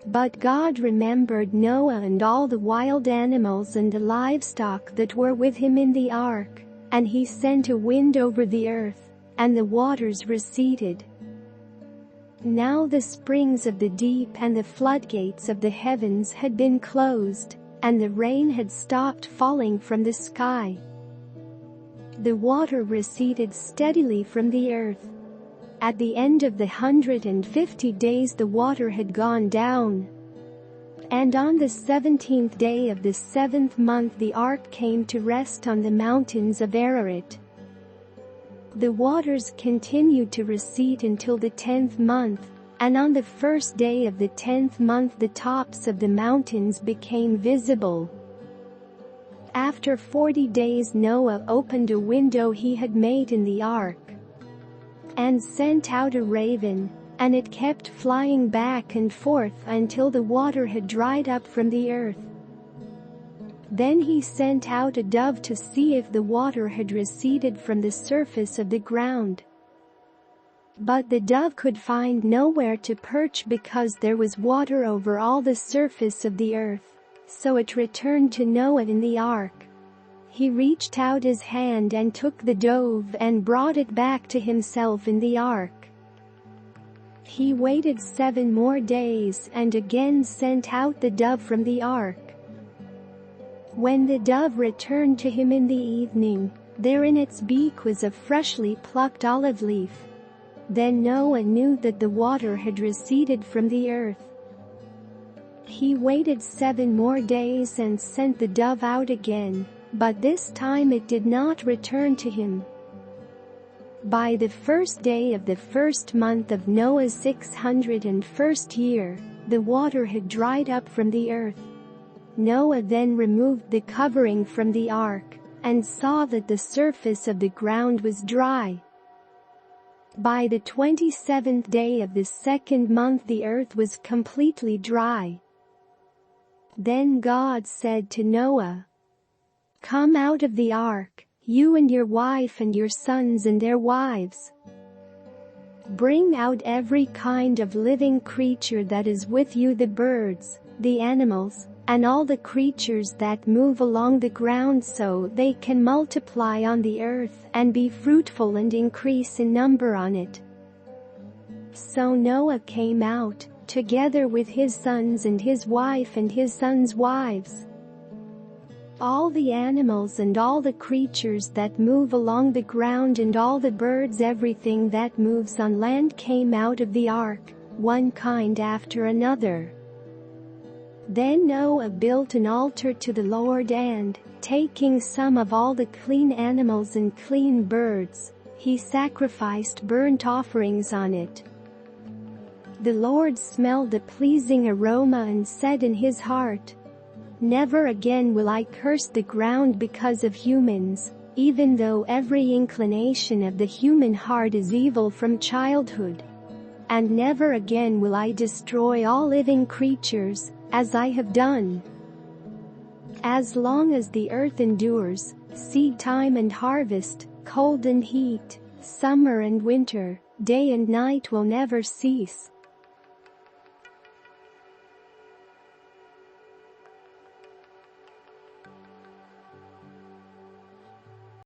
But God remembered Noah and all the wild animals and the livestock that were with him in the ark, and he sent a wind over the earth, and the waters receded. Now the springs of the deep and the floodgates of the heavens had been closed, and the rain had stopped falling from the sky. The water receded steadily from the earth. At the end of the 150 days the water had gone down. And on the 17th day of the 7th month the ark came to rest on the mountains of Ararat. The waters continued to recede until the 10th month, and on the first day of the 10th month the tops of the mountains became visible. After 40 days Noah opened a window he had made in the ark, and sent out a raven, and it kept flying back and forth until the water had dried up from the earth. Then he sent out a dove to see if the water had receded from the surface of the ground. But the dove could find nowhere to perch because there was water over all the surface of the earth, so it returned to Noah in the ark. He reached out his hand and took the dove and brought it back to himself in the ark. He waited 7 more days and again sent out the dove from the ark. When the dove returned to him in the evening, there in its beak was a freshly plucked olive leaf. Then Noah knew that the water had receded from the earth. He waited 7 more days and sent the dove out again, but this time it did not return to him. By the first day of the 1st month of Noah's 601st year, the water had dried up from the earth. Noah then removed the covering from the ark, and saw that the surface of the ground was dry. By the 27th day of the 2nd month the earth was completely dry. Then God said to Noah, "Come out of the ark, you and your wife and your sons and their wives. Bring out every kind of living creature that is with you, the birds, the animals, and all the creatures that move along the ground, so they can multiply on the earth and be fruitful and increase in number on it." So Noah came out, together with his sons and his wife and his sons' wives. All the animals and all the creatures that move along the ground and all the birds, everything that moves on land came out of the ark, one kind after another. Then Noah built an altar to the Lord and, taking some of all the clean animals and clean birds, he sacrificed burnt offerings on it. The Lord smelled a pleasing aroma and said in his heart, "Never again will I curse the ground because of humans, even though every inclination of the human heart is evil from childhood. And never again will I destroy all living creatures, as I have done. As long as the earth endures, seedtime and harvest, cold and heat, summer and winter, day and night will never cease.